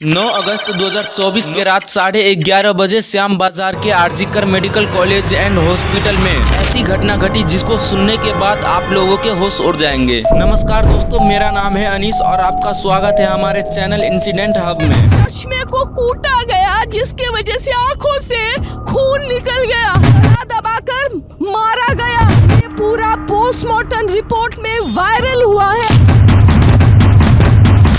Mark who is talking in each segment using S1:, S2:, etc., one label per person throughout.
S1: 9 अगस्त 2024 के रात 11:30 बजे श्याम बाजार के RG Kar medical college and hospital में ऐसी घटना घटी जिसको सुनने के बाद आप लोगों के होश उड़ जाएंगे। नमस्कार दोस्तों, मेरा नाम है अनीस और आपका स्वागत है हमारे चैनल इंसिडेंट हब में।
S2: चश्मे को कूटा गया जिसके वजह से आंखों से खून निकल गया, गला दबाकर मारा गया। ये पूरा पोस्टमार्टम रिपोर्ट में वायरल हुआ है।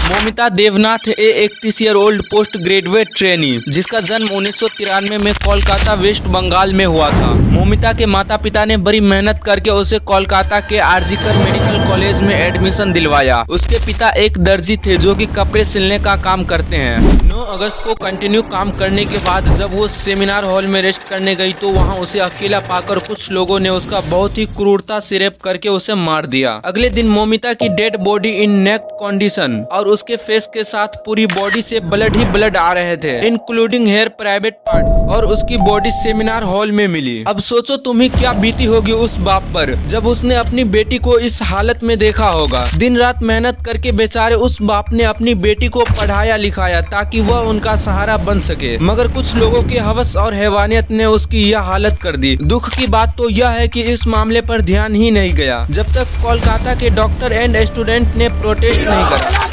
S1: Moumita Debnath 31 year old post graduate trainee जिसका जन्म 1993 में कोलकाता वेस्ट बंगाल में हुआ था। मोमिता के माता पिता ने बड़ी मेहनत करके उसे कोलकाता के आरजीकर मेडिकल कॉलेज में एडमिशन दिलवाया। उसके पिता एक दर्जी थे जो कि कपड़े सिलने का काम करते हैं। 9 अगस्त को कंटिन्यू काम करने के बाद जब वो सेमिनार हॉल में रेस्ट करने गई तो वहाँ उसे अकेला पाकर कुछ लोगों ने उसका बहुत ही क्रूरता से रेप करके उसे मार दिया। अगले दिन मोमिता की dead body in naked condition और उसके फेस के साथ पूरी बॉडी से ब्लड ही ब्लड आ रहे थे, इंक्लूडिंग हेयर, प्राइवेट पार्ट्स, और उसकी बॉडी सेमिनार हॉल में मिली। अब सोचो तुम्हें क्या बीती होगी उस बाप पर जब उसने अपनी बेटी को इस हालत में देखा होगा। दिन रात मेहनत करके बेचारे उस बाप ने अपनी बेटी को पढ़ाया लिखाया ताकि वह उनका सहारा बन सके, मगर कुछ लोगों के हवस और हैवानियत ने उसकी यह हालत कर दी। दुख की बात तो यह है कि इस मामले पर ध्यान ही नहीं गया जब तक कोलकाता के डॉक्टर एंड स्टूडेंट ने प्रोटेस्ट नहीं करा।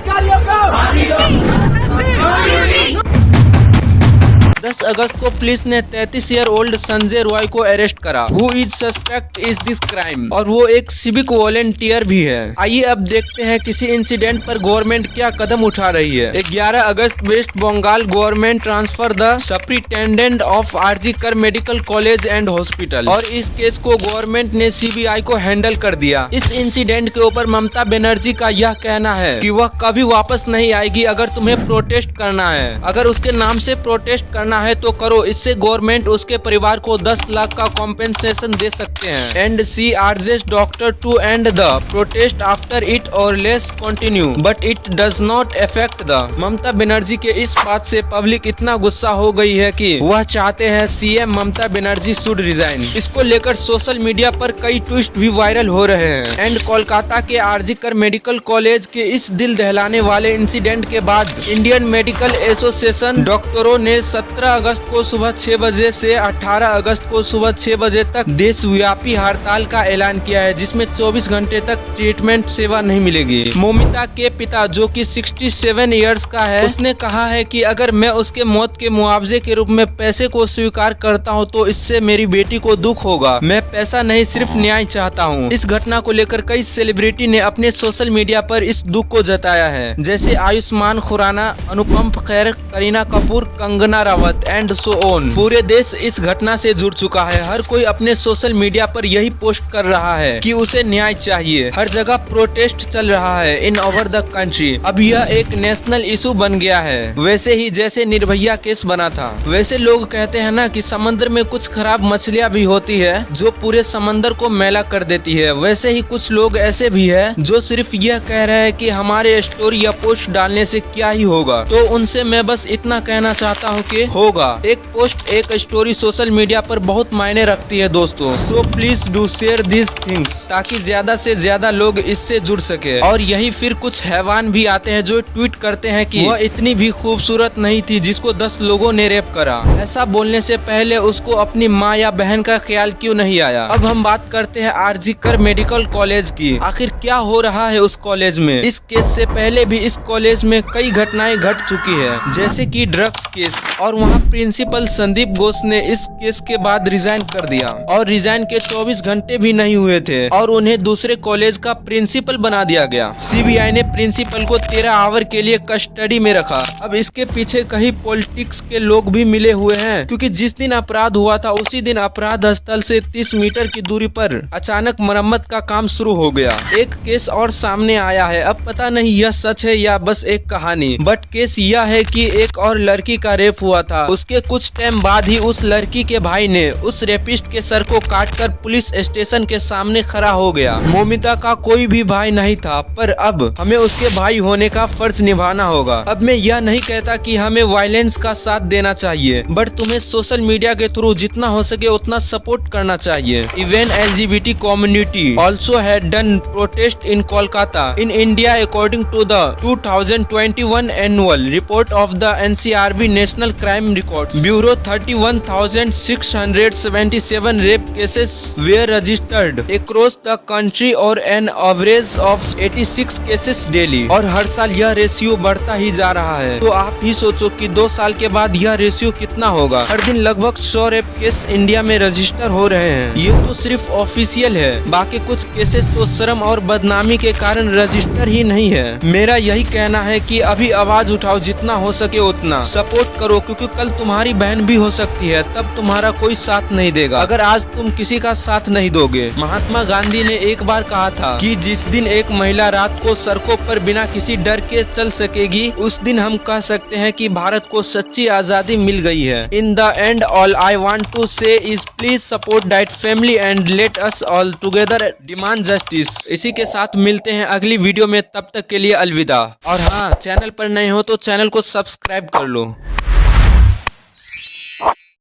S1: 10 अगस्त को पुलिस ने 33 ईयर ओल्ड संजय रॉय को अरेस्ट करा। Who is suspect is this crime, और वो एक सिविक वॉलेंटियर भी है। आइए अब देखते हैं किसी इंसिडेंट पर गवर्नमेंट क्या कदम उठा रही है। 11 अगस्त West Bengal government transfer the superintendent of RG Kar medical college and hospital, और इस केस को गवर्नमेंट ने सीबीआई को हैंडल कर दिया। इस इंसिडेंट के ऊपर ममता बनर्जी का यह कहना है कि वह कभी वापस नहीं आएगी अगर तुम्हें प्रोटेस्ट करना है। अगर उसके नाम से प्रोटेस्ट करना है तो करो, इससे गवर्नमेंट उसके परिवार को 10 लाख का कॉम्पेंसेशन दे सकते हैं। And she urges doctor to end the protest after it or less continue but it does not affect the. Mamata Banerjee के इस बात से पब्लिक इतना गुस्सा हो गई है कि वह चाहते हैं CM Mamata Banerjee should resign. इसको लेकर सोशल मीडिया पर कई ट्वीट भी वायरल हो रहे हैं। एंड कोलकाता के आरजीकर मेडिकल कॉलेज के इस दिल दहलाने वाले इंसिडेंट के बाद इंडियन मेडिकल एसोसिएशन डॉक्टरों ने 17 अगस्त को सुबह 6 बजे से 18 अगस्त को सुबह 6 बजे तक देशव्यापी हड़ताल का ऐलान किया है, जिसमें 24 घंटे तक ट्रीटमेंट सेवा नहीं मिलेगी। मोमिता के पिता जो कि 67 इयर्स का है, उसने कहा है कि अगर मैं उसके मौत के मुआवजे के रूप में पैसे को स्वीकार करता हूं तो इससे मेरी बेटी को दुख होगा। मैं पैसा नहीं, सिर्फ न्याय चाहता हूं। इस घटना को लेकर कई सेलिब्रिटी ने अपने सोशल मीडिया पर इस दुख को जताया है, जैसे Ayushmann Khurrana, Anupam Kher, Kareena Kapoor, Kangana Rawat and so on. पूरे देश इस घटना से जुड़ चुका है। हर कोई अपने सोशल मीडिया पर यही पोस्ट कर रहा है कि उसे न्याय चाहिए। हर जगह प्रोटेस्ट चल रहा है इन ओवर द कंट्री। अब यह एक नेशनल इशू बन गया है, वैसे ही जैसे निर्भया केस बना था। वैसे लोग कहते हैं ना कि समंदर में कुछ खराब मछलियां भी होती है जो पूरे समंदर को मैला कर देती है, वैसे ही कुछ लोग ऐसे भी है जो सिर्फ यह कह रहे हैं कि हमारे स्टोरी या पोस्ट डालने से क्या ही होगा। तो उनसे मैं बस इतना कहना चाहता हूँ कि होगा। एक पोस्ट, एक स्टोरी सोशल मीडिया पर बहुत मायने रखती है दोस्तों। So please do share this things ताकि ज्यादा से ज्यादा लोग इससे जुड़ सके। और यही फिर कुछ हैवान भी आते हैं जो ट्वीट करते हैं कि वह इतनी भी खूबसूरत नहीं थी जिसको 10 लोगों ने रेप करा। ऐसा बोलने से पहले उसको अपनी माँ या बहन का ख्याल क्यों नहीं आया। अब हम बात करते हैं आरजीकर मेडिकल कॉलेज की। आखिर क्या हो रहा है उस कॉलेज में। इस केस से पहले भी इस कॉलेज में कई घटनाएं घट चुकी है, जैसे कि ड्रग्स केस, और वहाँ प्रिंसिपल संदीप घोष ने इस केस के बाद रिजाइन कर दिया, और रिजाइन के 24 घंटे भी नहीं हुए थे और उन्हें दूसरे कॉलेज का प्रिंसिपल बना दिया गया। सीबीआई ने प्रिंसिपल को 13 आवर के लिए कस्टडी में रखा। अब इसके पीछे कहीं पॉलिटिक्स के लोग भी मिले हुए हैं, क्योंकि जिस दिन अपराध हुआ था उसी दिन अपराध स्थल से 30 मीटर की दूरी पर अचानक मरम्मत का काम शुरू हो गया। एक केस और सामने आया है, अब पता नहीं यह सच है या बस एक कहानी, बट केस यह है कि एक और लड़की का रेप हुआ था। उसके कुछ टाइम बाद ही उस लड़की के भाई ने उस रेपिस्ट के सर को काटकर पुलिस स्टेशन के सामने खड़ा हो गया। मौमिता का कोई भी भाई नहीं था, पर अब हमें उसके भाई होने का फर्ज निभाना होगा। अब मैं यह नहीं कहता कि हमें वायलेंस का साथ देना चाहिए, बट तुम्हें सोशल मीडिया के थ्रू जितना हो सके उतना सपोर्ट करना चाहिए। Even LGBT community also had done protest in Kolkata in India according to the 2021 annual report of the NCRB National Crime Records Bureau. 31,677 rape cases were registered across the country or an average of 86 cases daily। और हर साल यह ratio बढ़ता ही जा रहा है। तो आप ही सोचो कि 2 साल के बाद यह रेशियो कितना होगा। हर दिन लगभग 100 रेप केस इंडिया में रजिस्टर हो रहे हैं। ये तो सिर्फ ऑफिशियल है, बाकी कुछ केसेस तो शर्म और बदनामी के कारण रजिस्टर ही नहीं है। मेरा यही कहना है कि अभी आवाज उठाओ, जितना हो सके उतना सपोर्ट करो, क्योंकि कल तुम्हारी बहन भी हो सकती है, तब तुम्हारा कोई साथ नहीं देगा अगर आज तुम किसी का साथ नहीं दोगे। महात्मा गांधी ने एक बार कहा था कि जिस दिन एक महिला रात को सड़कों पर बिना किसी डर के चल सकेगी, उस दिन हम कह सकते हैं कि भारत को सच्ची आजादी मिल गई है। In the end all I want to say is please support that family and let us all together demand justice. इसी के साथ मिलते हैं अगली वीडियो में, तब तक के लिए अलविदा। और हाँ, चैनल पर नए हो तो चैनल को सब्सक्राइब कर लो।